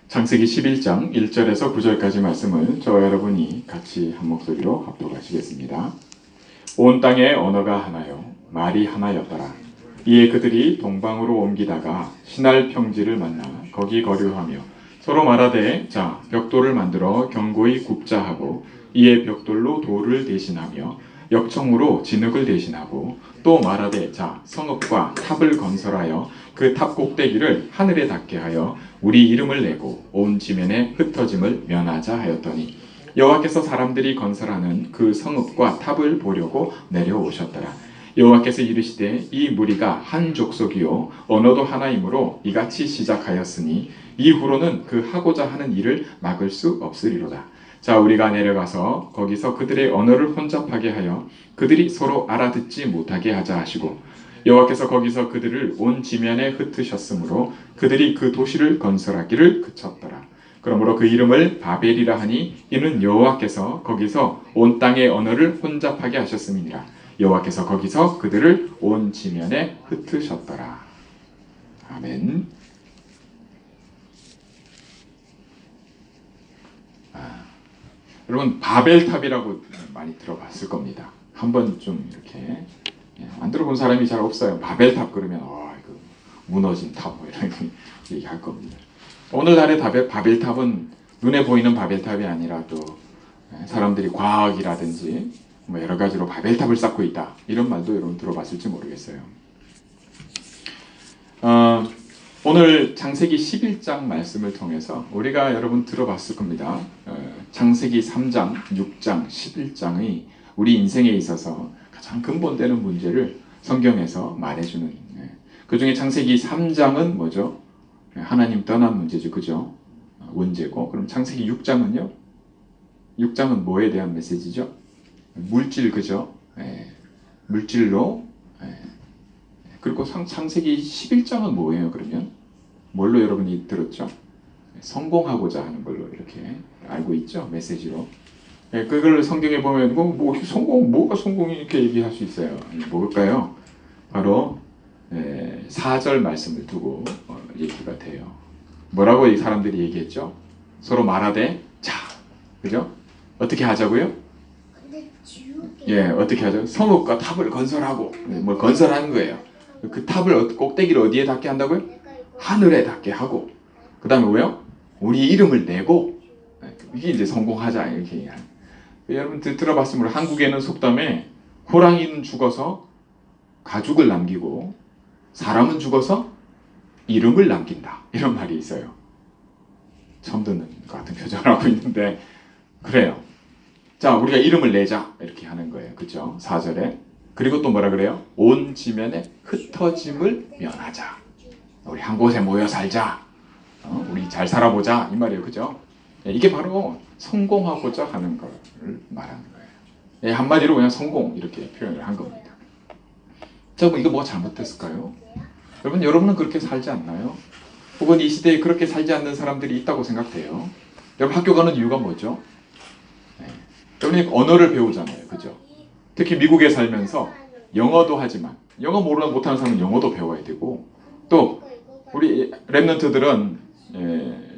창세기 11장 1절에서 9절까지 말씀을 저와 여러분이 같이 한 목소리로 합독하시겠습니다. 온 땅에 언어가 하나요 말이 하나였더라. 이에 그들이 동방으로 옮기다가 신할 평지를 만나 거기 거류하며 서로 말하되 자 벽돌을 만들어 견고히 굽자 하고 이에 벽돌로 돌을 대신하며 역청으로 진흙을 대신하고 또 말하되 자 성읍과 탑을 건설하여 그 탑 꼭대기를 하늘에 닿게 하여 우리 이름을 내고 온 지면에 흩어짐을 면하자 하였더니 여호와께서 사람들이 건설하는 그 성읍과 탑을 보려고 내려오셨더라. 여호와께서 이르시되 이 무리가 한 족속이요 언어도 하나이므로 이같이 시작하였으니 이후로는 그 하고자 하는 일을 막을 수 없으리로다. 자 우리가 내려가서 거기서 그들의 언어를 혼잡하게 하여 그들이 서로 알아듣지 못하게 하자 하시고 여호와께서 거기서 그들을 온 지면에 흩으셨으므로 그들이 그 도시를 건설하기를 그쳤더라. 그러므로 그 이름을 바벨이라 하니 이는 여호와께서 거기서 온 땅의 언어를 혼잡하게 하셨음이니라. 여호와께서 거기서 그들을 온 지면에 흩으셨더라. 아멘. 여러분 바벨탑이라고 많이 들어봤을 겁니다. 한번 좀 이렇게 안 들어본 사람이 잘 없어요. 바벨탑 그러면 이거 무너진 탑 이런 얘기할 겁니다. 오늘날의 바벨탑은 눈에 보이는 바벨탑이 아니라 또 사람들이 과학이라든지 뭐 여러 가지로 바벨탑을 쌓고 있다 이런 말도 여러분 들어봤을지 모르겠어요. 오늘 창세기 11장 말씀을 통해서 우리가 여러분 들어봤을 겁니다. 창세기 3장, 6장, 11장의 우리 인생에 있어서 가장 근본되는 문제를 성경에서 말해주는 그 중에 창세기 3장은 뭐죠? 하나님 떠난 문제죠. 그죠? 문제고 그럼 창세기 6장은요? 6장은 뭐에 대한 메시지죠? 물질 그죠? 물질로 그리고 창세기 11장은 뭐예요 그러면? 뭘로 여러분이 들었죠? 성공하고자 하는 걸로 이렇게 알고 있죠? 메시지로. 그걸 성경에 보면 뭐가 성공이 이렇게 얘기할 수 있어요. 뭘까요? 바로 4절 말씀을 두고 얘기가 돼요. 뭐라고 이 사람들이 얘기했죠? 서로 말하되 자, 그죠? 어떻게 하자고요? 어떻게 하죠? 성읍과 탑을 건설하고 뭘 건설하는 거예요. 그 탑을 꼭대기를 어디에 닿게 한다고요? 하늘에 닿게 하고 그 다음에 뭐요? 우리 이름을 내고 이게 이제 성공하자 이렇게 얘기하는. 여러분 들어봤으면 한국에는 속담에 호랑이는 죽어서 가죽을 남기고 사람은 죽어서 이름을 남긴다 이런 말이 있어요. 처음 듣는 것 같은 표정을 하고 있는데 그래요. 자 우리가 이름을 내자 이렇게 하는 거예요. 그죠? 4절에 그리고 또 뭐라 그래요? 온 지면에 흩어짐을 면하자. 우리 한 곳에 모여 살자. 우리 잘 살아보자 이 말이에요. 그죠? 이게 바로 성공하고자 하는 걸 말하는 거예요. 한마디로 그냥 성공 이렇게 표현을 한 겁니다. 자, 이거 뭐가 잘못됐을까요? 여러분은 그렇게 살지 않나요? 혹은 이 시대에 그렇게 살지 않는 사람들이 있다고 생각돼요. 여러분 학교 가는 이유가 뭐죠? 여러분이 언어를 배우잖아요. 그죠? 특히 미국에 살면서 영어도 하지만 영어 못하는 사람은 영어도 배워야 되고 또 우리 랩런트들은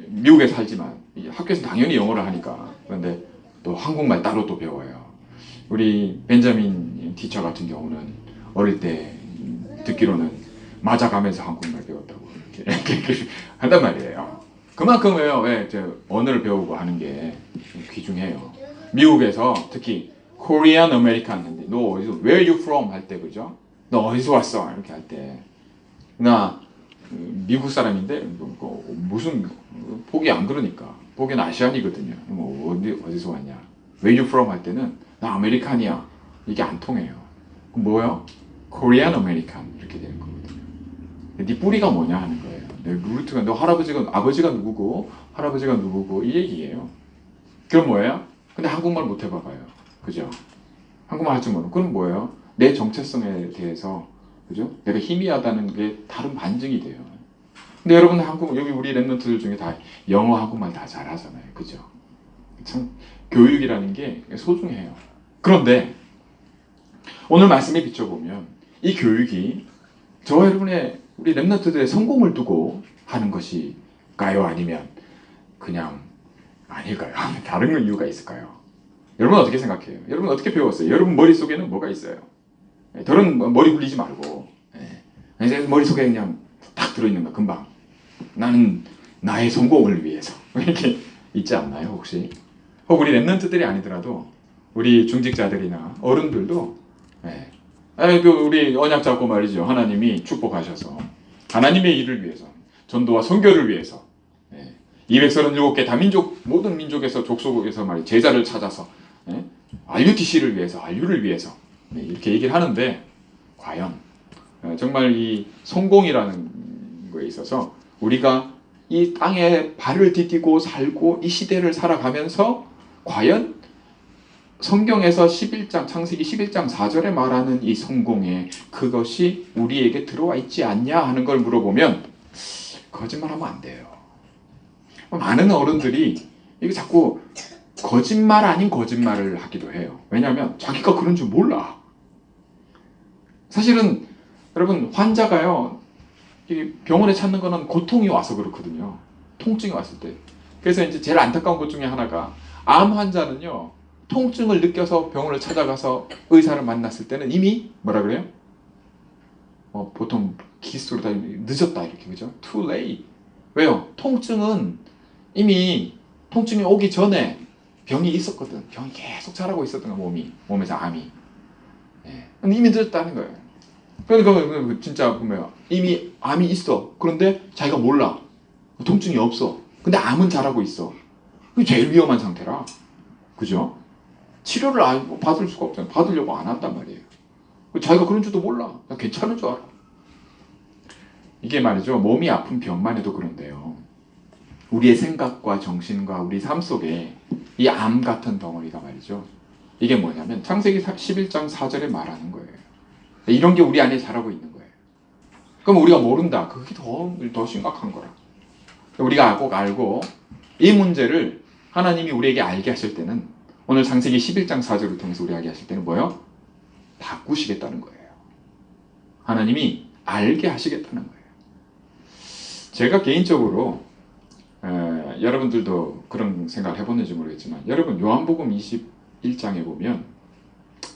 미국에 살지만 학교에서 당연히 영어를 하니까 그런데 또 한국말 따로 또 배워요. 우리 벤자민 티처 같은 경우는 어릴 때 듣기로는 맞아가면서 한국말 배웠다고 이렇게 한단 말이에요. 그만큼요 언어를 배우고 하는 게 귀중해요. 미국에서 특히 Korean American 한데 너 어디서 Where you from 할 때 그죠? 너 어디서 왔어? 이렇게 할 때 나 미국 사람인데 무슨 보기 안 그러니까 보기는 아시안이거든요. 뭐 어디서 왔냐? Where you from 할 때는 나 아메리칸이야 이게 안 통해요. 그럼 뭐요? Korean American 이렇게 되는 거거든요. 네 뿌리가 뭐냐 하는 거예요. 내 루트가 너 아버지가 누구고 할아버지가 누구고 이 얘기예요. 그럼 뭐예요? 근데 한국말 못 해봐봐요. 그죠? 한국말 할 줄 모르는 그럼 뭐예요? 내 정체성에 대해서 그죠? 내가 희미하다는 게 다른 반증이 돼요. 근데 여러분 여기 우리 랩런트들 중에 다 영어 한국말 다 잘하잖아요. 그죠? 참 교육이라는 게 소중해요. 그런데 오늘 말씀에 비춰보면 이 교육이 저와 여러분의 우리 랩런트들의 성공을 두고 하는 것일까요? 아니면 그냥 아닐까요? 다른 이유가 있을까요? 여러분 어떻게 생각해요? 여러분 어떻게 배웠어요? 여러분 머릿속에는 뭐가 있어요? 더러운 머리 굴리지 말고 머릿속에 그냥 딱 들어있는 거 금방 나는 나의 성공을 위해서 이렇게 있지 않나요 혹시? 혹 우리 랩런트들이 아니더라도 우리 중직자들이나 어른들도 우리 언약 잡고 말이죠. 하나님이 축복하셔서 하나님의 일을 위해서 전도와 선교를 위해서 237개 다민족 모든 민족에서 족속에서 말이 제자를 찾아서 RUTC를 위해서 RU를 위해서 이렇게 얘기를 하는데 과연 정말 이 성공이라는 거에 있어서 우리가 이 땅에 발을 디디고 살고 이 시대를 살아가면서 과연 성경에서 11장 창세기 11장 4절에 말하는 이 성공에 그것이 우리에게 들어와 있지 않냐 하는 걸 물어보면 거짓말하면 안 돼요. 많은 어른들이 이게 자꾸 거짓말 아닌 거짓말을 하기도 해요. 왜냐하면 자기가 그런 줄 몰라. 사실은 여러분 환자가요 병원에 찾는 거는 고통이 와서 그렇거든요. 통증이 왔을 때. 그래서 이제 제일 안타까운 것 중에 하나가 암 환자는요 통증을 느껴서 병원을 찾아가서 의사를 만났을 때는 이미 뭐라 그래요? 보통 기술로 다 늦었다 이렇게 그죠? Too late. 왜요? 통증은 이미 통증이 오기 전에 병이 있었거든. 병이 계속 자라고 있었던 거야 몸에서 암이. 근데 이미 늦었다는 거예요. 그러니까 진짜 보면 이미 암이 있어. 그런데 자기가 몰라. 통증이 없어. 근데 암은 자라고 있어. 그게 제일 위험한 상태라. 그죠? 치료를 받을 수가 없잖아. 받으려고 안 한단 말이에요. 자기가 그런 줄도 몰라. 나 괜찮은 줄 알아. 이게 말이죠. 몸이 아픈 병만 해도 그런데요. 우리의 생각과 정신과 우리 삶 속에 이 암 같은 덩어리가 말이죠. 이게 뭐냐면 창세기 11장 4절에 말하는 거예요. 이런 게 우리 안에 자라고 있는 거예요. 그럼 우리가 모른다. 그게 더 심각한 거라. 우리가 꼭 알고 이 문제를 하나님이 우리에게 알게 하실 때는 오늘 창세기 11장 4절을 통해서 우리 알게 하실 때는 뭐예요? 바꾸시겠다는 거예요. 하나님이 알게 하시겠다는 거예요. 제가 개인적으로 여러분들도 그런 생각을 해보는지 모르겠지만 여러분 요한복음 21장에 보면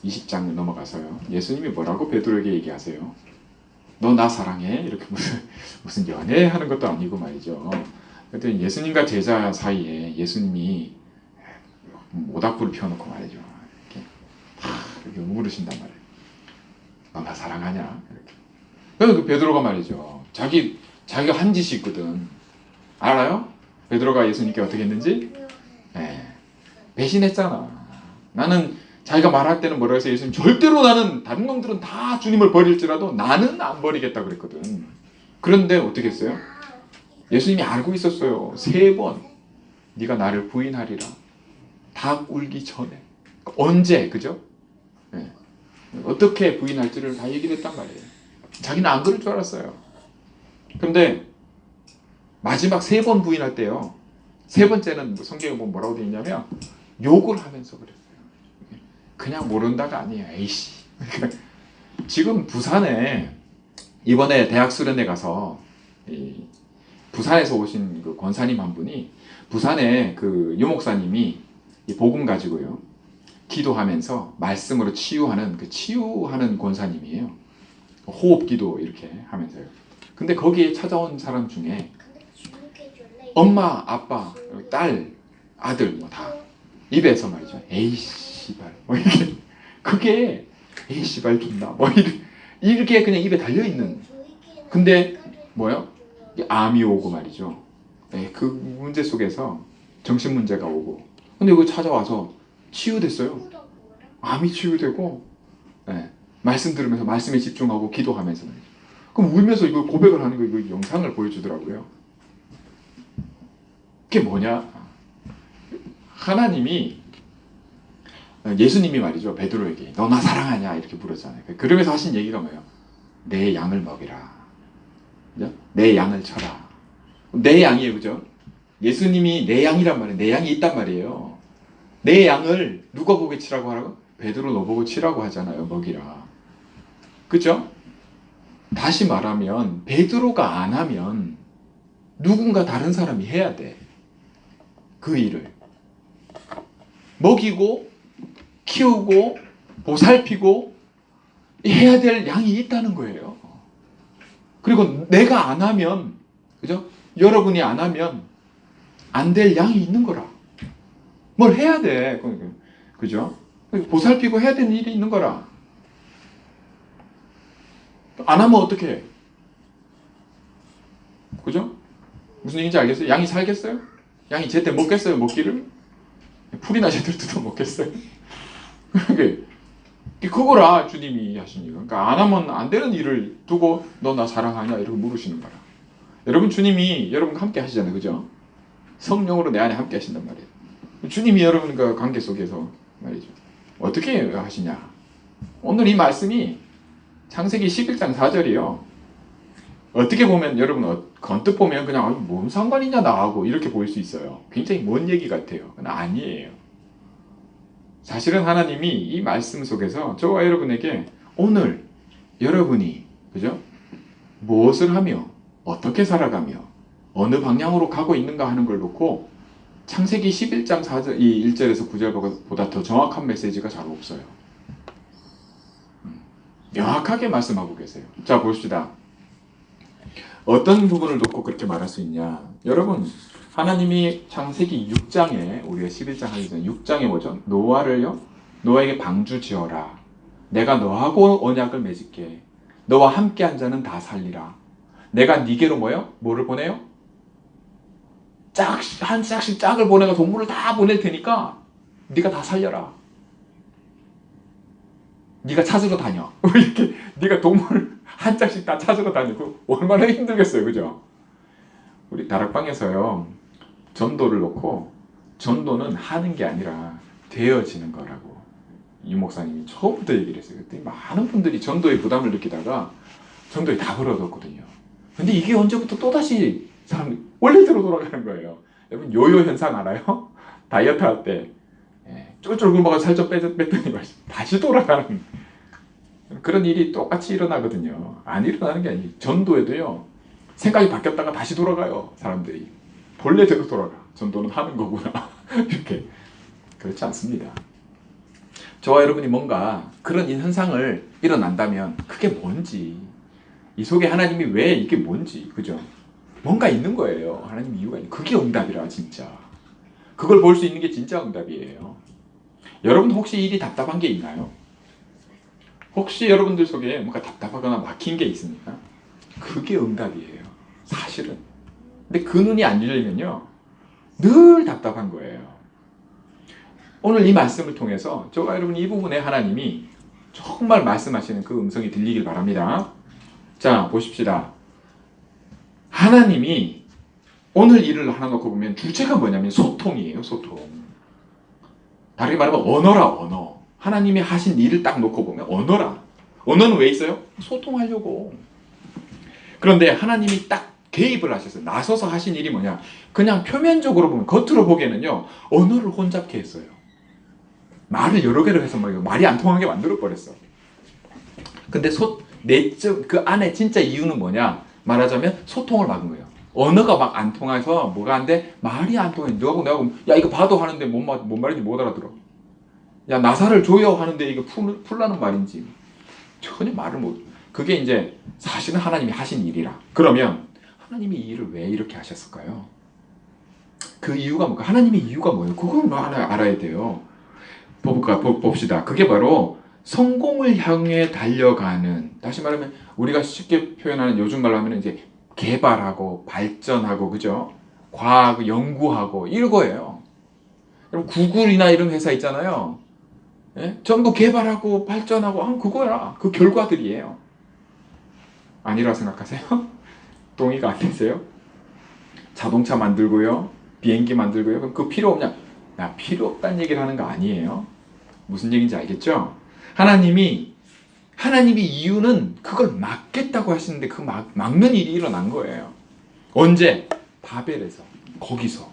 20장을 넘어가서요. 예수님이 뭐라고 베드로에게 얘기하세요? 너 나 사랑해? 이렇게 무슨 연애하는 것도 아니고 말이죠. 그랬더니 예수님과 제자 사이에 예수님이 모닥불을 피워놓고 말이죠. 이렇게 물으신단 말이에요. 너 나 사랑하냐? 이렇게. 그래서 그 베드로가 말이죠. 자기가 한 짓이 있거든. 알아요? 베드로가 예수님께 어떻게 했는지? 배신했잖아. 나는 자기가 말할 때는 뭐라고 해서 예수님 절대로 나는 다른 놈들은 다 주님을 버릴지라도 나는 안 버리겠다 그랬거든. 그런데 어떻게 했어요? 예수님이 알고 있었어요. 3번 네가 나를 부인하리라. 닭 울기 전에. 언제 그죠? 어떻게 부인할지를 다 얘기를 했단 말이에요. 자기는 안 그럴 줄 알았어요. 근데 마지막 3번 부인할 때요. 3번째는 성경에 보면 뭐라고 되어 있냐면 욕을 하면서 그랬어요. 그냥 모른다가 아니에요. 에이씨. 지금 부산에 이번에 대학 수련회 가서 부산에서 오신 그 권사님 한 분이 부산에 그 유목사님이 이 복음 가지고요 기도하면서 말씀으로 치유하는 그 치유하는 권사님이에요. 호흡 기도 이렇게 하면서요. 근데 거기에 찾아온 사람 중에 엄마, 아빠, 딸, 아들 뭐 다 입에서 말이죠. 에이 씨발 뭐 이렇게 그게 에이 씨발 존나 뭐 이렇게 그냥 입에 달려 있는. 근데 뭐요? 암이 오고 말이죠. 그 문제 속에서 정신 문제가 오고. 근데 그거 찾아와서 치유됐어요. 암이 치유되고 말씀 들으면서 말씀에 집중하고 기도하면서 말이죠. 그럼 울면서 이거 고백을 하는 거 이거 영상을 보여주더라고요. 그게 뭐냐? 하나님이 예수님이 말이죠 베드로에게 너 나 사랑하냐 이렇게 물었잖아요. 그러면서 하신 얘기가 뭐예요? 내 양을 먹이라. 그죠? 내 양을 쳐라. 내 양이에요, 그죠? 예수님이 내 양이란 말이에요. 내 양이 있단 말이에요. 내 양을 누가 보고 치라고 하라고? 베드로 너 보고 치라고 하잖아요. 먹이라. 그죠? 다시 말하면 베드로가 안 하면 누군가 다른 사람이 해야 돼. 그 일을 먹이고 키우고 보살피고 해야 될 양이 있다는 거예요. 그리고 내가 안 하면, 그죠? 여러분이 안 하면 안 될 양이 있는 거라. 뭘 해야 돼. 그죠? 보살피고 해야 되는 일이 있는 거라. 안 하면 어떻게 해? 그죠? 무슨 얘기인지 알겠어요? 양이 살겠어요? 양이 제때 먹겠어요? 먹기를? 풀이나 제대로 뜯어 먹겠어요? 그거라 주님이 하시니까. 그러니까 안 하면 안 되는 일을 두고 너 나 사랑하냐? 이렇게 물으시는 거라. 여러분 주님이 여러분과 함께 하시잖아요. 그죠? 성령으로 내 안에 함께 하신단 말이에요. 주님이 여러분과 관계 속에서 말이죠. 어떻게 하시냐? 오늘 이 말씀이 창세기 11장 4절이요. 어떻게 보면 여러분 건뜻 보면 그냥 뭔 상관이냐 나하고 이렇게 보일 수 있어요. 굉장히 먼 얘기 같아요. 그건 아니에요. 사실은 하나님이 이 말씀 속에서 저와 여러분에게 오늘 여러분이 그죠? 무엇을 하며 어떻게 살아가며 어느 방향으로 가고 있는가 하는 걸 놓고 창세기 11장 4절, 이 1절에서 9절보다 더 정확한 메시지가 잘 없어요. 명확하게 말씀하고 계세요. 자, 봅시다. 어떤 부분을 놓고 그렇게 말할 수 있냐? 여러분, 하나님이 창세기 6장에, 우리가 11장 하기 전에 6장에 뭐죠? 노아를요, 노아에게 방주 지어라. 내가 너하고 언약을 맺을게. 너와 함께한 자는 다 살리라. 내가 네게로 뭐를 보내요? 한 짝씩 짝을 보내가 동물을 다 보낼 테니까 네가 다 살려라. 네가 찾으러 다녀. 이렇게 네가 동물 한 짝씩 다 찾으러 다니고 얼마나 힘들겠어요, 그죠? 우리 다락방에서요 전도를 놓고 전도는 하는 게 아니라 되어지는 거라고 이 목사님이 처음부터 얘기를 했어요. 그때 많은 분들이 전도에 부담을 느끼다가 전도에 다 걸어뒀거든요. 근데 이게 언제부터 또다시 사람이 원래대로 돌아가는 거예요. 여러분 요요 현상 알아요? 다이어트 할 때 쫄쫄 굶어가 살 좀 뺐더니 다시 돌아가는 그런 일이 똑같이 일어나거든요. 안 일어나는 게 아니에요. 전도에도요 생각이 바뀌었다가 다시 돌아가요. 사람들이 본래대로 돌아가. 전도는 하는 거구나. 이렇게 그렇지 않습니다. 저와 여러분이 뭔가 그런 현상을 일어난다면 그게 뭔지, 이 속에 하나님이 왜 이게 뭔지, 그죠? 뭔가 있는 거예요. 하나님 이유가 있는. 그게 응답이라 진짜. 그걸 볼 수 있는 게 진짜 응답이에요. 여러분 혹시 일이 답답한 게 있나요? 혹시 여러분들 속에 뭔가 답답하거나 막힌 게 있습니까? 그게 응답이에요. 사실은. 근데 그 눈이 안 열리면요 늘 답답한 거예요. 오늘 이 말씀을 통해서 저와 여러분 이 부분에 하나님이 정말 말씀하시는 그 음성이 들리길 바랍니다. 자, 보십시다. 하나님이 오늘 일을 하나 놓고 보면 주체가 뭐냐면 소통이에요. 소통. 다르게 말하면 언어라. 언어. 하나님이 하신 일을 딱 놓고 보면 언어라. 언어는 왜 있어요? 소통하려고. 그런데 하나님이 딱 개입을 하셨어요. 나서서 하신 일이 뭐냐? 그냥 표면적으로 보면, 겉으로 보기에는요 언어를 혼잡케 했어요. 말을 여러 개로 해서 말이 안 통하게 만들어버렸어. 근데 내적 그 안에 진짜 이유는 뭐냐? 말하자면 소통을 막은 거예요. 언어가 막 안 통해서 뭐가 안 돼? 말이 안 통해. 너하고 내하고 야 이거 봐도 하는데 뭔 말인지 못 알아들어. 야 나사를 조여 하는데 이거 풀라는 말인지 전혀 말을 못. 그게 이제 사실은 하나님이 하신 일이라. 그러면 하나님이 이 일을 왜 이렇게 하셨을까요? 그 이유가 뭘까? 하나님의 이유가 뭐예요? 그걸 알아야 돼요. 봅시다. 그게 바로 성공을 향해 달려가는, 다시 말하면 우리가 쉽게 표현하는 요즘 말로 하면 이제 개발하고 발전하고, 그죠? 과학 연구하고 이거예요. 여러분 구글이나 이런 회사 있잖아요. 예? 전부 개발하고 발전하고 그거야. 그 결과들이에요. 아니라 생각하세요? 동의가 안 되세요? 자동차 만들고요, 비행기 만들고요. 그럼 그 필요 없냐? 나 필요 없다는 얘기를 하는 거 아니에요. 무슨 얘기인지 알겠죠? 하나님이 이유는 그걸 막겠다고 하시는데 그 막는 일이 일어난 거예요. 언제? 바벨에서, 거기서,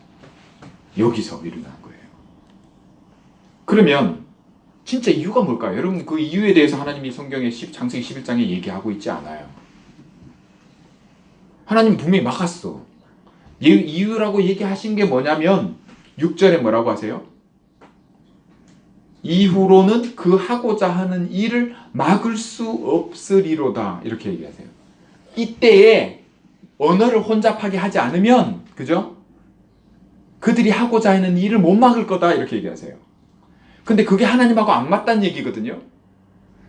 여기서 일어난 거예요. 그러면 진짜 이유가 뭘까요? 여러분 그 이유에 대해서 하나님이 성경에 창세기 11장에 얘기하고 있지 않아요. 하나님 분명히 막았어. 이유라고 얘기하신 게 뭐냐면 6절에 뭐라고 하세요? 이후로는 그 하고자 하는 일을 막을 수 없으리로다. 이렇게 얘기하세요. 이때에 언어를 혼잡하게 하지 않으면, 그죠? 그들이 하고자 하는 일을 못 막을 거다. 이렇게 얘기하세요. 근데 그게 하나님하고 안 맞다는 얘기거든요.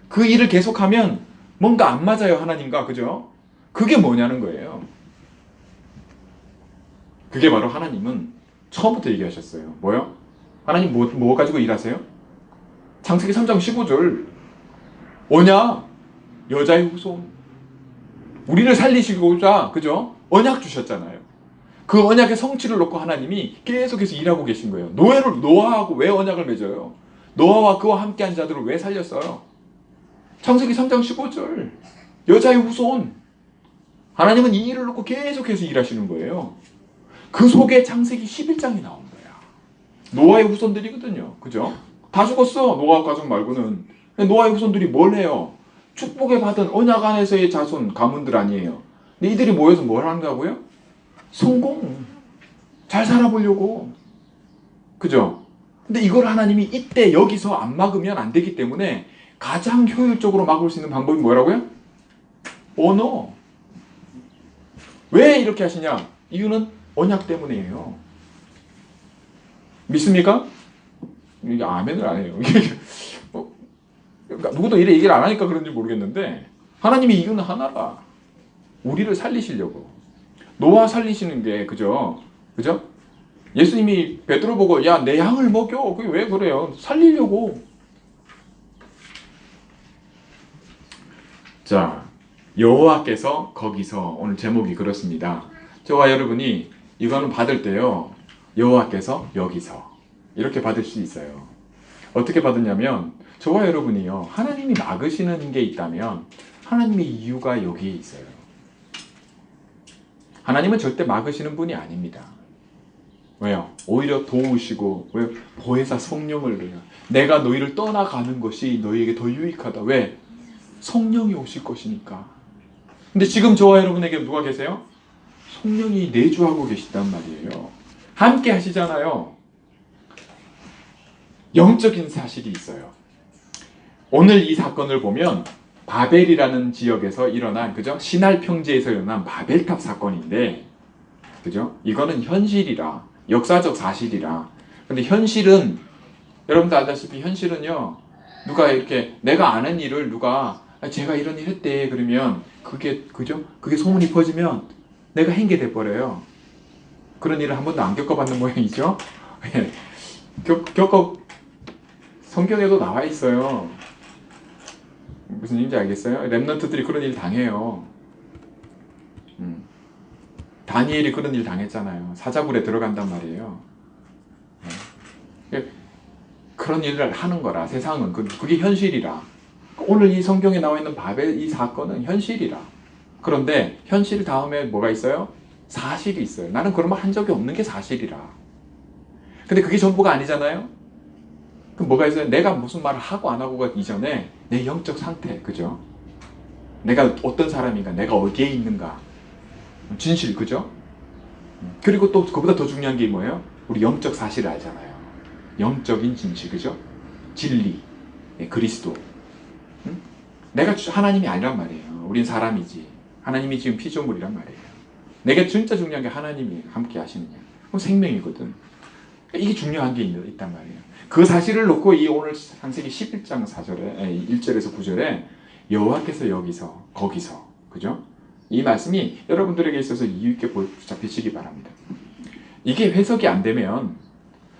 그 일을 계속하면 뭔가 안 맞아요, 하나님과. 그죠? 그게 뭐냐는 거예요. 그게 바로 하나님은 처음부터 얘기하셨어요. 뭐요? 하나님 뭐 가지고 일하세요? 창세기 3장 15절. 언약, 여자의 후손. 우리를 살리시고자, 그죠? 언약 주셨잖아요. 그 언약의 성취를 놓고 하나님이 계속해서 일하고 계신 거예요. 노아하고 왜 언약을 맺어요? 노아와 그와 함께한 자들을 왜 살렸어요? 창세기 3장 15절. 여자의 후손. 하나님은 이 일을 놓고 계속해서 일하시는 거예요. 그 속에 창세기 11장이 나온 거야. 노아의 후손들이거든요. 그죠? 다 죽었어. 노아 가족 말고는. 노아의 후손들이 뭘 해요? 축복에 받은 언약 안에서의 자손, 가문들 아니에요. 근데 이들이 모여서 뭘 하는가고요? 성공. 잘 살아보려고. 그죠? 근데 이걸 하나님이 이때 여기서 안 막으면 안 되기 때문에 가장 효율적으로 막을 수 있는 방법이 뭐라고요? 언어. 왜 이렇게 하시냐? 이유는 언약 때문이에요. 믿습니까? 이게 아멘을 안 해요. 그러니까 누구도 이래 얘기를 안 하니까 그런지 모르겠는데 하나님의 이유는 하나다. 우리를 살리시려고. 노아 살리시는 게 그죠? 그죠? 예수님이 베드로 보고 야, 내 양을 먹여. 그게 왜 그래요? 살리려고. 자, 여호와께서 거기서, 오늘 제목이 그렇습니다. 저와 여러분이 이거는 받을 때요, 여호와께서 여기서 이렇게 받을 수 있어요. 어떻게 받으냐면 저와 여러분이요, 하나님이 막으시는 게 있다면 하나님의 이유가 여기에 있어요. 하나님은 절대 막으시는 분이 아닙니다. 왜요? 오히려 도우시고, 왜? 보혜사 성령을 내요. 내가 너희를 떠나가는 것이 너희에게 더 유익하다. 왜? 성령이 오실 것이니까. 근데 지금 저와 여러분에게 누가 계세요? 성령이 내주하고 계시단 말이에요. 함께 하시잖아요. 영적인 사실이 있어요. 오늘 이 사건을 보면 바벨이라는 지역에서 일어난, 그죠? 시날 평지에서 일어난 바벨탑 사건인데, 그죠? 이거는 현실이라, 역사적 사실이라. 근데 현실은, 여러분도 알다시피 현실은요, 누가 이렇게 내가 아는 일을 누가 제가 이런 일 했대 그러면 그게, 그죠? 그게 소문이 퍼지면 내가 행게 돼버려요. 그런 일을 한 번도 안 겪어봤는 모양이죠. 성경에도 나와 있어요. 무슨 일인지 알겠어요? 렘넌트들이 그런 일 당해요. 다니엘이 그런 일 당했잖아요. 사자굴에 들어간단 말이에요. 그런 일을 하는 거라. 세상은 그게 현실이라. 오늘 이 성경에 나와 있는 바벨 이 사건은 현실이라. 그런데 현실 다음에 뭐가 있어요? 사실이 있어요. 나는 그런 말 한 적이 없는 게 사실이라. 근데 그게 전부가 아니잖아요. 그럼 뭐가 있어요? 내가 무슨 말을 하고 안 하고가 이전에 내 영적 상태, 그죠? 내가 어떤 사람인가, 내가 어디에 있는가, 진실, 그죠? 그리고 또 그보다 더 중요한 게 뭐예요? 우리 영적 사실을 알잖아요. 영적인 진실, 그죠? 진리, 그리스도. 내가 하나님이 아니란 말이에요. 우린 사람이지. 하나님이 지금 피조물이란 말이에요. 내가 진짜 중요한 게 하나님이 함께 하시느냐. 그럼 생명이거든. 이게 중요한 게 있단 말이에요. 그 사실을 놓고 이 오늘 창세기 11장 4절에 1절에서 9절에 여호와께서 여기서 거기서, 그죠? 이 말씀이 여러분들에게 있어서 이유 있게 잡히시기 바랍니다. 이게 해석이 안 되면,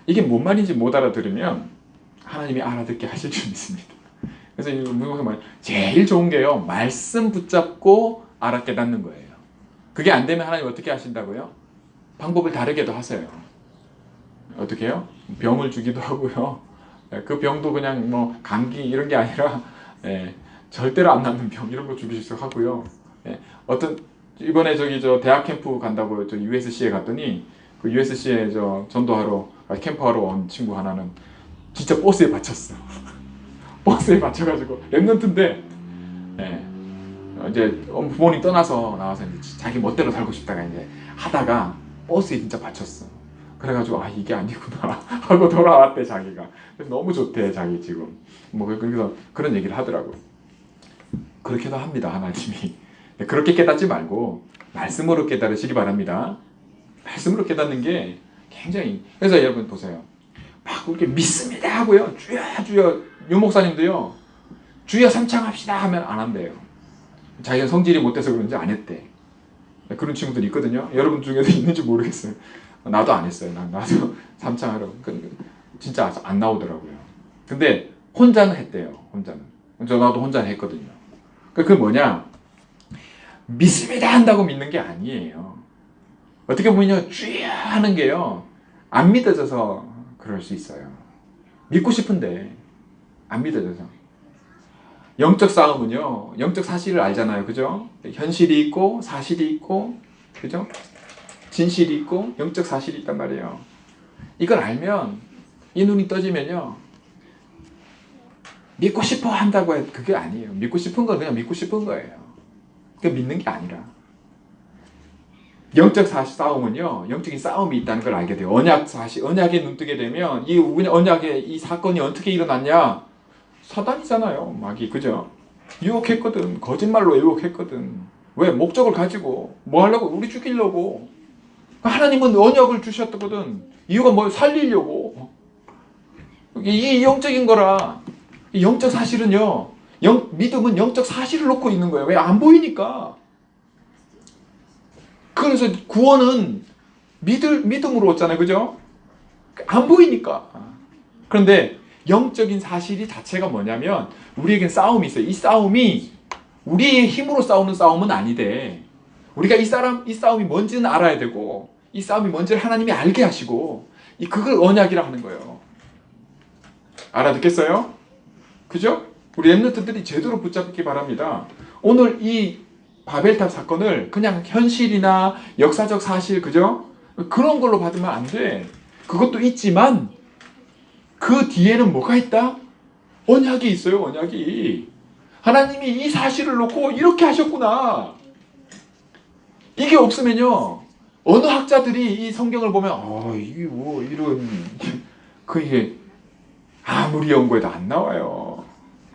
이게 뭔 말인지 못 알아들으면 하나님이 알아듣게 하실 줄 믿습니다. 그래서 제일 좋은 게요, 말씀 붙잡고 알아깨닫는 거예요. 그게 안 되면 하나님 어떻게 하신다고요? 방법을 다르게도 하세요. 어떻게 해요? 병을 주기도 하고요. 그 병도 그냥 뭐 감기 이런 게 아니라 절대로 안 낫는 병 이런 거 주기도 하고요. 어떤 이번에 저 대학 캠프 간다고 저 USC에 갔더니 그 USC에 저 전도하러 캠프하러 온 친구 하나는 진짜 버스에 받쳤어. 버스에 받쳐가지고 랩런트인데 이제 부모님 떠나서 나와서 이제 자기 멋대로 살고 싶다가 이제 하다가 버스에 진짜 받쳤어. 그래가지고 아 이게 아니구나 하고 돌아왔대 자기가. 너무 좋대 자기 지금. 뭐 그래서 그런 얘기를 하더라고. 그렇게도 합니다 하나님이. 그렇게 깨닫지 말고 말씀으로 깨달으시기 바랍니다. 말씀으로 깨닫는 게 굉장히. 그래서 여러분 보세요. 막 그렇게 믿습니다 하고요. 주여 주여. 유 목사님도요. 주여 삼창합시다 하면 안 한대요. 자기가 성질이 못돼서 그런지 안 했대. 그런 친구들이 있거든요. 여러분 중에도 있는지 모르겠어요. 나도 안 했어요. 나도 삼창하라고. 진짜 안 나오더라고요. 근데 혼자는 했대요. 혼자는. 나도 혼자 했거든요. 그게 뭐냐? 믿습니다 한다고 믿는 게 아니에요. 어떻게 보면요. 주여 하는 게요. 안 믿어져서 그럴 수 있어요. 믿고 싶은데 안 믿어져서. 영적 싸움은요. 영적 사실을 알잖아요. 그죠? 현실이 있고 사실이 있고 그죠? 진실이 있고 영적 사실이 있단 말이에요. 이걸 알면 이 눈이 떠지면요. 믿고 싶어 한다고 해도 그게 아니에요. 믿고 싶은 건 그냥 믿고 싶은 거예요. 그 믿는 게 아니라. 영적 사실 싸움은요. 영적인 싸움이 있다는 걸 알게 돼요. 언약 사실, 언약에 눈뜨게 되면 이 언약의 이 사건이 어떻게 일어났냐? 사단이잖아요. 마귀. 그죠? 유혹했거든. 거짓말로 유혹했거든. 왜? 목적을 가지고 뭐 하려고? 우리 죽이려고. 하나님은 언약을 주셨거든. 이유가 뭐? 살리려고. 이 영적인 거라. 이 영적 사실은요. 믿음은 영적 사실을 놓고 있는 거예요. 왜? 안 보이니까. 그래서 구원은 믿음으로 왔잖아요. 그죠? 안 보이니까. 그런데 영적인 사실이 자체가 뭐냐면 우리에겐 싸움이 있어요. 이 싸움이 우리의 힘으로 싸우는 싸움은 아니대. 우리가 이 싸움이 뭔지는 알아야 되고 이 싸움이 뭔지를 하나님이 알게 하시고 그걸 언약이라 하는 거예요. 알아듣겠어요? 그죠? 우리 렘넌트들이 제대로 붙잡기 바랍니다. 오늘 이 바벨탑 사건을 그냥 현실이나 역사적 사실 그죠? 그런 걸로 받으면 안 돼. 그것도 있지만 그 뒤에는 뭐가 있다? 언약이 있어요. 언약이. 하나님이 이 사실을 놓고 이렇게 하셨구나. 이게 없으면요. 어느 학자들이 이 성경을 보면 이게 뭐 이런 그게 아무리 연구해도 안 나와요.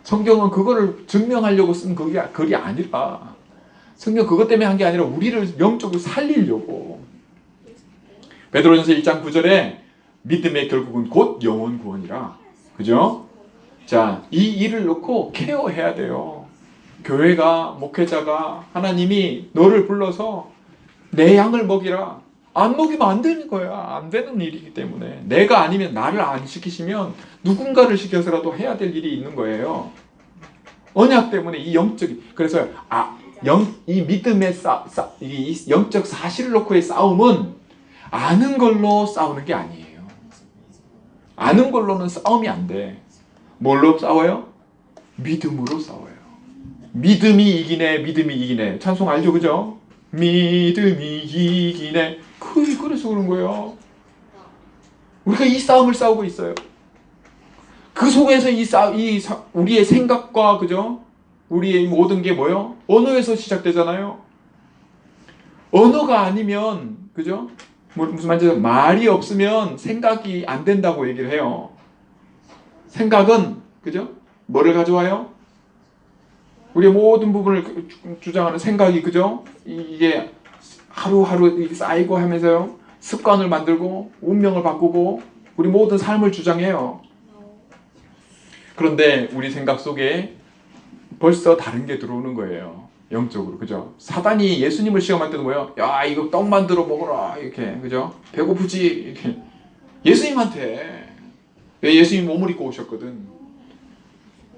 성경은 그거를 증명하려고 쓴 글이 아니라 성경 그것 때문에 한 게 아니라 우리를 영적으로 살리려고. 베드로전서 1장 9절에 믿음의 결국은 곧 영혼 구원이라. 그죠? 자, 이 일을 놓고 케어해야 돼요. 교회가, 목회자가 하나님이 너를 불러서 내 양을 먹이라. 안 먹이면 안 되는 거야. 안 되는 일이기 때문에. 내가 아니면 나를 안 시키시면 누군가를 시켜서라도 해야 될 일이 있는 거예요. 언약 때문에 이 영적인. 그래서 이 믿음의 이 영적 사실을 놓고의 싸움은 아는 걸로 싸우는 게 아니에요. 아는 걸로는 싸움이 안 돼. 뭘로 싸워요? 믿음으로 싸워요. 믿음이 이기네, 믿음이 이기네. 찬송 알죠, 그죠? 믿음이 이기네. 그래서 그런 거예요. 우리가 이 싸움을 싸우고 있어요. 그 속에서 우리의 생각과, 그죠? 우리의 모든 게 뭐요? 언어에서 시작되잖아요. 언어가 아니면, 그죠? 무슨 말인지 말이 없으면 생각이 안 된다고 얘기를 해요. 생각은, 그죠? 뭐를 가져와요? 우리의 모든 부분을 주장하는 생각이, 그죠? 이게 하루하루 쌓이고 하면서요. 습관을 만들고, 운명을 바꾸고, 우리 모든 삶을 주장해요. 그런데 우리 생각 속에 벌써 다른 게 들어오는 거예요. 영적으로. 그죠? 사단이 예수님을 시험할 때도 뭐예요? 야, 이거 떡 만들어 먹어라. 이렇게. 그죠? 배고프지? 이렇게. 예수님한테. 왜 예수님 몸을 입고 오셨거든.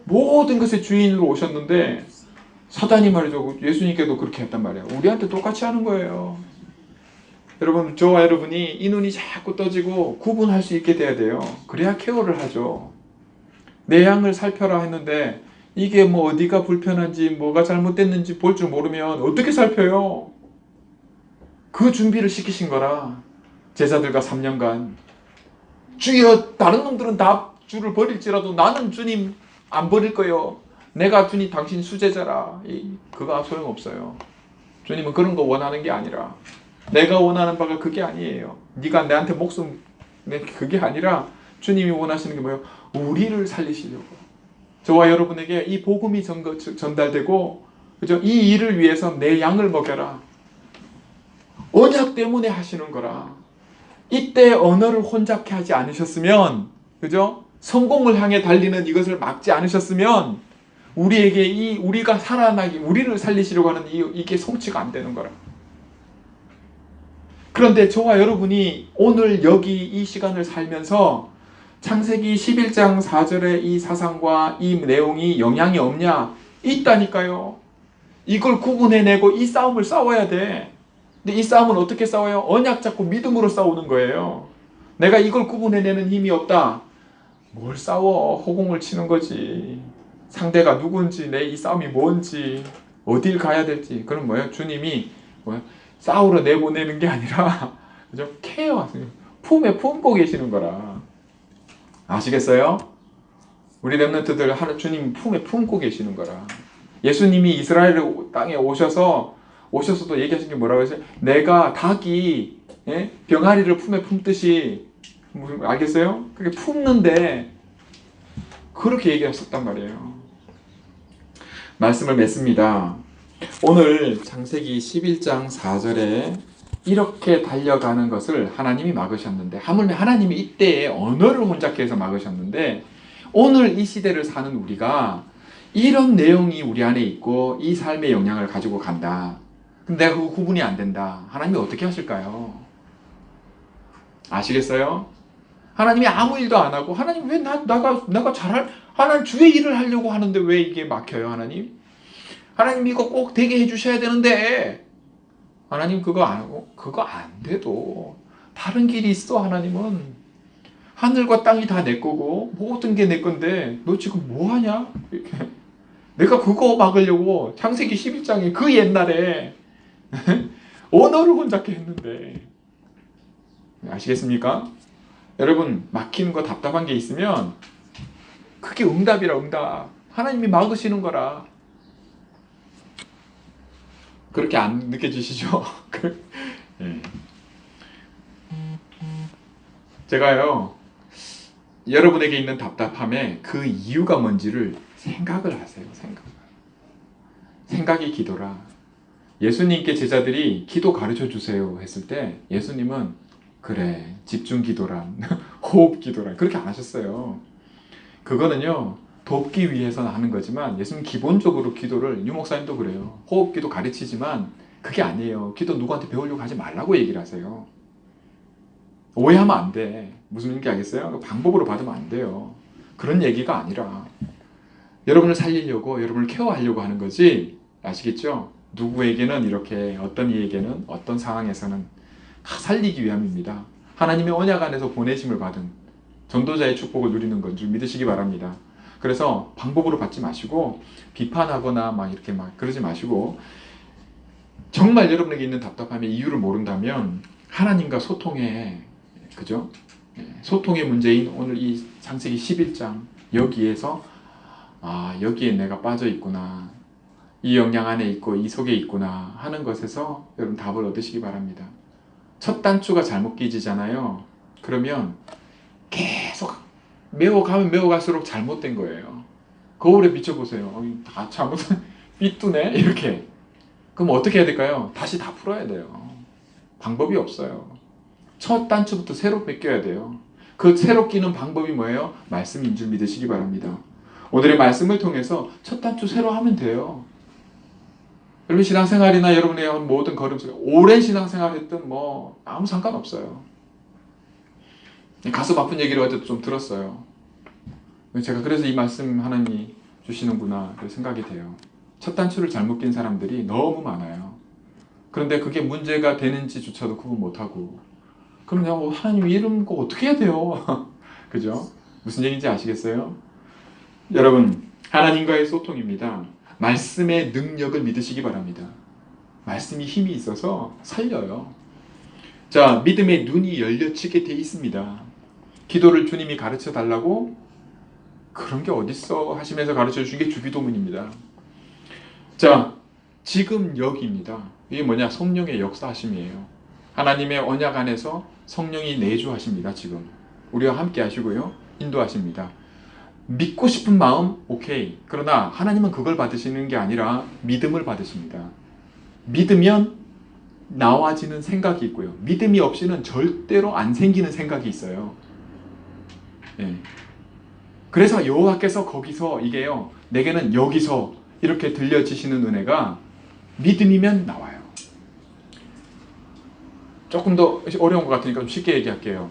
모든 것의 주인으로 오셨는데 사단이 말이죠. 예수님께도 그렇게 했단 말이에요. 우리한테 똑같이 하는 거예요. 여러분, 저와 여러분이 이 눈이 자꾸 떠지고 구분할 수 있게 돼야 돼요. 그래야 케어를 하죠. 내 양을 살펴라 했는데 이게 뭐 어디가 불편한지 뭐가 잘못됐는지 볼 줄 모르면 어떻게 살펴요? 그 준비를 시키신 거라. 제자들과 3년간 주여, 다른 놈들은 다 주를 버릴지라도 나는 주님 안 버릴 거예요. 내가 주님 당신 수제자라. 그거 소용없어요. 주님은 그런 거 원하는 게 아니라 내가 원하는 바가 그게 아니에요. 네가 나한테 목숨 그게 아니라 주님이 원하시는 게 뭐예요? 우리를 살리시려고. 저와 여러분에게 이 복음이 전달되고, 그죠? 이 일을 위해서 내 양을 먹여라. 언약 때문에 하시는 거라. 이때 언어를 혼잡케 하지 않으셨으면, 그죠? 성공을 향해 달리는 이것을 막지 않으셨으면 우리에게 우리가 살아나기, 우리를 살리시려고 하는 이게 성취가 안 되는 거라. 그런데 저와 여러분이 오늘 여기 이 시간을 살면서 창세기 11장 4절의 이 사상과 이 내용이 영향이 없냐? 있다니까요. 이걸 구분해내고 이 싸움을 싸워야 돼. 근데 이 싸움은 어떻게 싸워요? 언약 잡고 믿음으로 싸우는 거예요. 내가 이걸 구분해내는 힘이 없다. 뭘 싸워? 허공을 치는 거지. 상대가 누군지, 내 이 싸움이 뭔지, 어딜 가야 될지. 그럼 뭐예요? 주님이 뭐예요? 싸우러 내보내는 게 아니라, 그죠? 품에 품고 계시는 거라. 아시겠어요? 우리 렘넌트들 주님 품에 품고 계시는 거라. 예수님이 이스라엘 땅에 오셔서도 얘기하신 게 뭐라고 했어요? 내가 닭이 병아리를 품에 품듯이, 알겠어요? 그렇게 품는데 그렇게 얘기하셨단 말이에요. 말씀을 맺습니다. 오늘 창세기 11장 4절에 이렇게 달려가는 것을 하나님이 막으셨는데, 하물며 하나님이 이때에 언어를 혼잡케 해서 막으셨는데, 오늘 이 시대를 사는 우리가 이런 내용이 우리 안에 있고 이 삶의 영향을 가지고 간다. 근데 내가 그거 구분이 안 된다. 하나님이 어떻게 하실까요? 아시겠어요? 하나님이 아무 일도 안 하고, 하나님 왜 내가 하나님 주의 일을 하려고 하는데 왜 이게 막혀요, 하나님? 하나님 이거 꼭 되게 해주셔야 되는데, 하나님 그거 안 하고, 그거 안 돼도 다른 길이 있어. 하나님은 하늘과 땅이 다 내 거고 모든 게 내 건데 너 지금 뭐 하냐? 이렇게. 내가 그거 막으려고 창세기 11장에 그 옛날에 언어를 혼잡게 했는데. 아시겠습니까? 여러분, 막히는 거 답답한 게 있으면 그게 응답이라. 응답. 하나님이 막으시는 거라. 그렇게 안 느껴지시죠? 네. 제가요, 여러분에게 있는 답답함에 그 이유가 뭔지를 생각을 하세요. 생각이 기도라. 예수님께 제자들이 기도 가르쳐 주세요 했을 때 예수님은 그래, 집중 기도란, 호흡 기도란, 그렇게 안 하셨어요. 그거는요, 돕기 위해서 하는 거지만, 예수님 기본적으로 기도를, 유목사님도 그래요. 호흡 기도 가르치지만 그게 아니에요. 기도 누구한테 배우려고 하지 말라고 얘기를 하세요. 오해하면 안 돼. 무슨 얘기인지 알겠어요? 방법으로 받으면 안 돼요. 그런 얘기가 아니라 여러분을 살리려고, 여러분을 케어하려고 하는 거지. 아시겠죠? 누구에게는 이렇게, 어떤 이에게는 어떤 상황에서는 살리기 위함입니다. 하나님의 언약 안에서 보내심을 받은 전도자의 축복을 누리는 건 줄 믿으시기 바랍니다. 그래서 방법으로 받지 마시고, 비판하거나 이렇게 그러지 마시고, 정말 여러분에게 있는 답답함의 이유를 모른다면 하나님과 소통해. 그죠? 소통의 문제인 오늘 이 창세기 11장 여기에서 여기에 내가 빠져 있구나, 이 영향 안에 있고 이 속에 있구나 하는 것에서 여러분 답을 얻으시기 바랍니다. 첫 단추가 잘못 끼지잖아요. 그러면 계속 메워가면 메워갈수록 잘못된 거예요. 거울에 비춰보세요. 다 잘못한 삐뚤네 이렇게. 그럼 어떻게 해야 될까요? 다시 다 풀어야 돼요. 방법이 없어요. 첫 단추부터 새로 뺏겨야 돼요. 그 새로 끼는 방법이 뭐예요? 말씀인 줄 믿으시기 바랍니다. 오늘의 말씀을 통해서 첫 단추 새로 하면 돼요. 여러분 신앙생활이나 여러분의 모든 걸음수가 오랜 신앙생활 했든 아무 상관없어요. 가슴 아픈 얘기를 어제도 좀 들었어요. 제가 그래서 이 말씀 하나님이 주시는구나 생각이 돼요. 첫 단추를 잘못 낀 사람들이 너무 많아요. 그런데 그게 문제가 되는지조차도 구분 못하고, 그럼 내가 하나님 이름 꼭 어떻게 해야 돼요? 그죠? 무슨 얘기인지 아시겠어요? 여러분, 하나님과의 소통입니다. 말씀의 능력을 믿으시기 바랍니다. 말씀이 힘이 있어서 살려요. 자, 믿음의 눈이 열려지게 돼 있습니다. 기도를 주님이 가르쳐 달라고 그런 게 어딨어 하시면서 가르쳐 주신 게 주기도문입니다. 자, 지금 여기입니다. 이게 뭐냐? 성령의 역사하심이에요. 하나님의 언약 안에서 성령이 내주하십니다. 지금 우리와 함께 하시고요, 인도하십니다. 믿고 싶은 마음 오케이. 그러나 하나님은 그걸 받으시는 게 아니라 믿음을 받으십니다. 믿으면 나와지는 생각이 있고요, 믿음이 없이는 절대로 안 생기는 생각이 있어요. 예. 그래서 여호와께서 거기서 이게요, 내게는 여기서 이렇게 들려지시는 은혜가 믿음이면 나와요. 조금 더 어려운 것 같으니까 좀 쉽게 얘기할게요.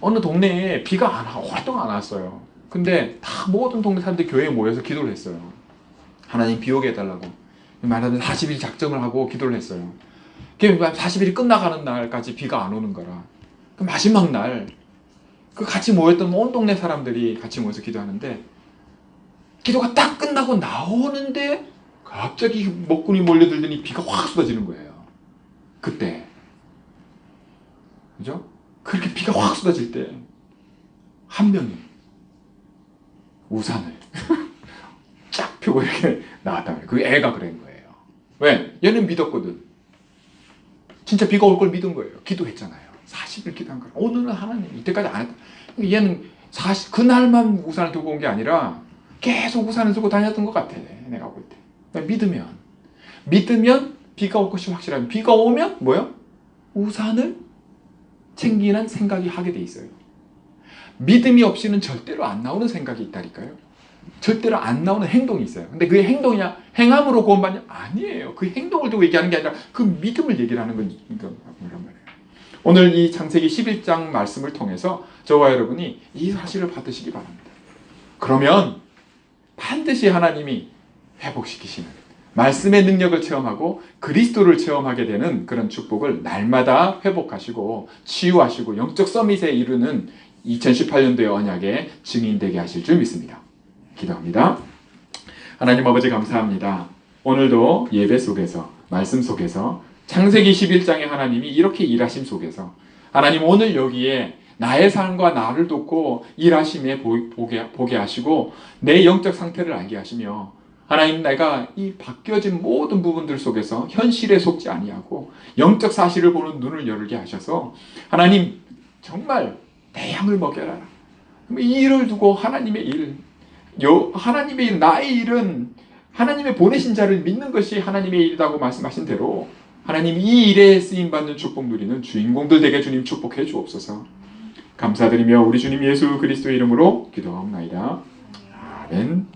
어느 동네에 비가 오랫동안 안 왔어요. 근데 다 모든 동네 사람들이 교회에 모여서 기도를 했어요. 하나님 비 오게 해달라고. 말하자면 40일 작정을 하고 기도를 했어요. 40일이 끝나가는 날까지 비가 안 오는 거라. 그 마지막 날, 그 같이 모였던 온 동네 사람들이 같이 모여서 기도하는데, 기도가 딱 끝나고 나오는데 갑자기 먹구니 몰려들더니 비가 확 쏟아지는 거예요. 그때. 그죠? 그렇게 비가 확 쏟아질 때 한 명이 우산을 쫙 펴고 이렇게 나왔단 말이에요. 그 애가 그런 거예요. 왜? 얘는 믿었거든. 진짜 비가 올 걸 믿은 거예요. 기도했잖아요. 40일 기도한 거예요. 오늘은 하나님, 이때까지 안 했다. 얘는 그날만 우산을 들고 온 게 아니라 계속 우산을 들고 다녔던 것 같아. 내가 볼 때. 믿으면 비가 올 것이 확실하면, 비가 오면 뭐요? 우산을 챙기는 생각이 하게 돼 있어요. 믿음이 없이는 절대로 안 나오는 생각이 있다니까요. 절대로 안 나오는 행동이 있어요. 근데 그게 행동이냐, 행함으로 구원받냐? 아니에요. 그 행동을 두고 얘기하는 게 아니라 그 믿음을 얘기를 하는 거란 말이에요. 오늘 이 창세기 11장 말씀을 통해서 저와 여러분이 이 사실을 받으시기 바랍니다. 그러면 반드시 하나님이 회복시키시는 말씀의 능력을 체험하고 그리스도를 체험하게 되는 그런 축복을 날마다 회복하시고 치유하시고 영적 서밋에 이르는 2018년도의 언약의 증인되게 하실 줄 믿습니다. 기도합니다. 하나님 아버지 감사합니다. 오늘도 예배 속에서, 말씀 속에서, 창세기 11장의 하나님이 이렇게 일하심 속에서 하나님 오늘 여기에 나의 삶과 나를 돕고 일하심에 보게 하시고 내 영적 상태를 알게 하시며, 하나님 내가 이 바뀌어진 모든 부분들 속에서 현실에 속지 아니하고 영적 사실을 보는 눈을 열게 하셔서 하나님 정말 내 양을 먹여라. 이 일을 두고 하나님의 일, 나의 일은 하나님의 보내신 자를 믿는 것이 하나님의 일이라고 말씀하신 대로 하나님 이 일에 쓰임받는 축복 누리는 주인공들 되게 주님 축복해 주옵소서. 감사드리며 우리 주님 예수 그리스도의 이름으로 기도하옵나이다. 아멘.